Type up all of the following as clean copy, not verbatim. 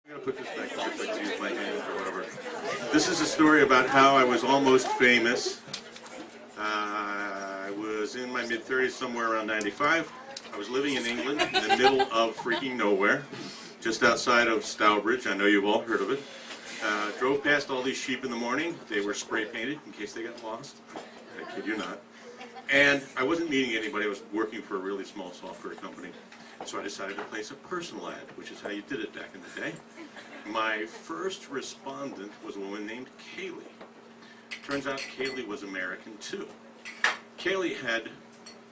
I'm going to put this back just like to use my hand or whatever. This is a story about how I was almost famous. I was in my mid-30s, somewhere around 95. I was living in England in the middle of freaking nowhere, just outside of Stourbridge. I know you've all heard of it. Drove past all these sheep in the morning. They were spray painted in case they got lost. I kid you not. And I wasn't meeting anybody. I was working for a really small software company. So I decided to place a personal ad, which is how you did it back in the day. My first respondent was a woman named Kaylee. Turns out Kaylee was American too. Kaylee had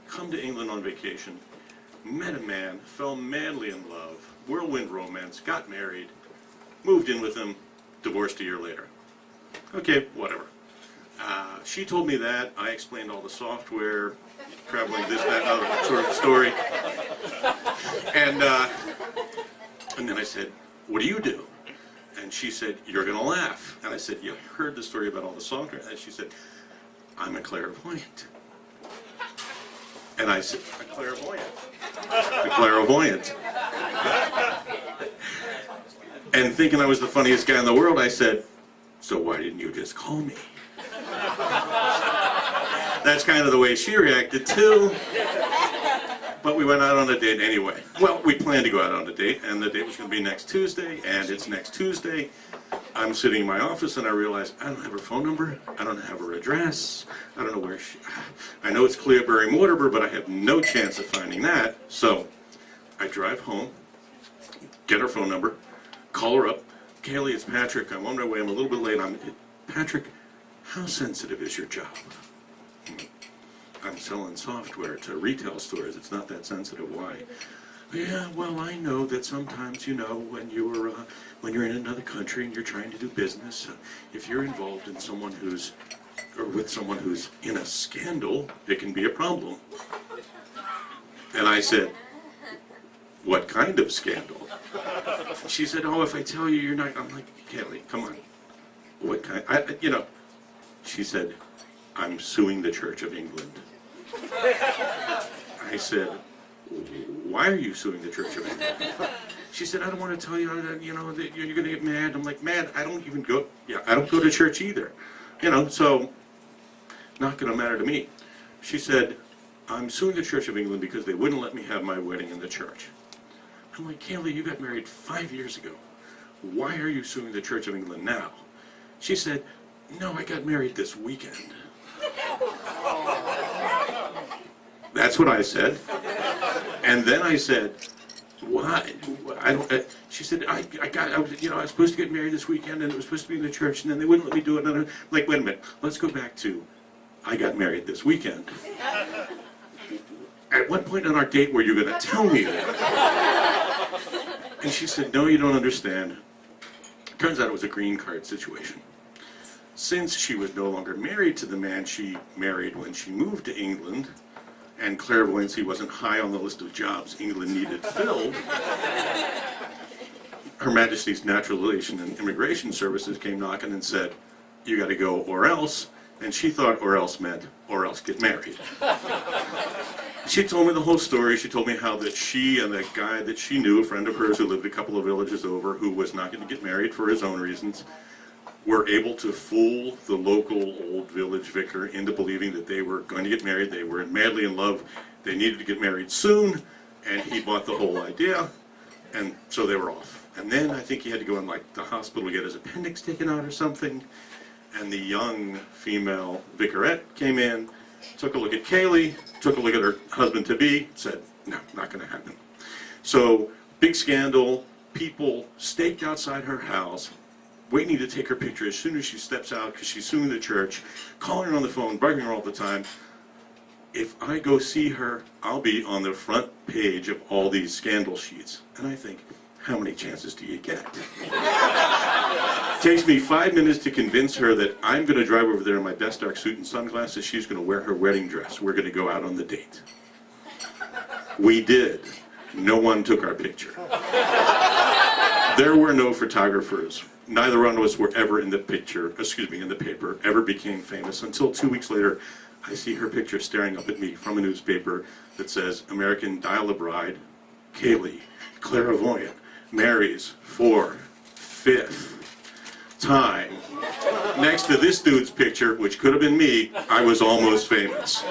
come to England on vacation, met a man, fell madly in love, whirlwind romance, got married, moved in with him, divorced a year later. Okay, whatever. She told me that. I explained all the software, traveling, this, that, other sort of story. And then I said, what do you do? And she said, you're going to laugh. And I said, you heard the story about all the software? And she said, I'm a clairvoyant. And I said, a clairvoyant. A clairvoyant. And thinking I was the funniest guy in the world, I said, so why didn't you just call me? That's kind of the way she reacted too. But we went out on a date anyway. Well, we planned to go out on a date, and the date was going to be next Tuesday, and it's next Tuesday. I'm sitting in my office, and I realize I don't have her phone number, I don't have her address, I don't know where she... I know it's Cleobury Mortimer, but I have no chance of finding that. So I drive home, get her phone number, call her up. Kaylee, it's Patrick. I'm on my way. I'm a little bit late. Patrick, how sensitive is your job? I'm selling software to retail stores. It's not that sensitive. Why? Yeah, well, I know that sometimes, you know, when you're in another country and you're trying to do business, if you're involved in someone who's, or with someone who's in a scandal, it can be a problem. And I said, what kind of scandal? She said, oh, if I tell you, you're not. I'm like, Kaylee, come on. What kind? She said, I'm suing the Church of England. I said, why are you suing the Church of England? She said, I don't want to tell you that, that you're going to get mad. I'm like, mad? I don't even go, I don't go to church either. So, not going to matter to me. She said, I'm suing the Church of England because they wouldn't let me have my wedding in the church. I'm like, Kaylee, you got married 5 years ago. Why are you suing the Church of England now? She said, no, I got married this weekend. That's what I said. And then I said, why? She said, I was supposed to get married this weekend, and it was supposed to be in the church, and then they wouldn't let me do it. And I'm like, wait a minute, let's go back to, I got married this weekend. At what point on our date were you going to tell me that? And she said, no, you don't understand. Turns out it was a green card situation. Since she was no longer married to the man she married when she moved to England, and clairvoyancy wasn't high on the list of jobs England needed filled, Her Majesty's Naturalization and Immigration Services came knocking and said, you got to go or else, and she thought or else meant or else get married. She told me the whole story. She told me how that she and that guy that she knew, a friend of hers who lived a couple of villages over, who was not going to get married for his own reasons, were able to fool the local old village vicar into believing that they were going to get married. They were madly in love. They needed to get married soon, and he bought the whole idea, and so they were off. And then I think he had to go in the hospital to get his appendix taken out or something, and the young female vicarette came in, took a look at Kaylee, took a look at her husband-to-be, said, no, not going to happen. So, big scandal, people staked outside her house, waiting to take her picture as soon as she steps out because she's suing the church, calling her on the phone, bugging her all the time. If I go see her, I'll be on the front page of all these scandal sheets. And I think, how many chances do you get? Takes me 5 minutes to convince her that I'm going to drive over there in my best dark suit and sunglasses. She's going to wear her wedding dress. We're going to go out on the date. We did. No one took our picture. There were no photographers. Neither one of us were ever in the in the paper, ever became famous until 2 weeks later, I see her picture staring up at me from a newspaper that says, American Dial-A-Bride, Kaylee, clairvoyant, marries for 5th time, next to this dude's picture, which could have been me, I was almost famous.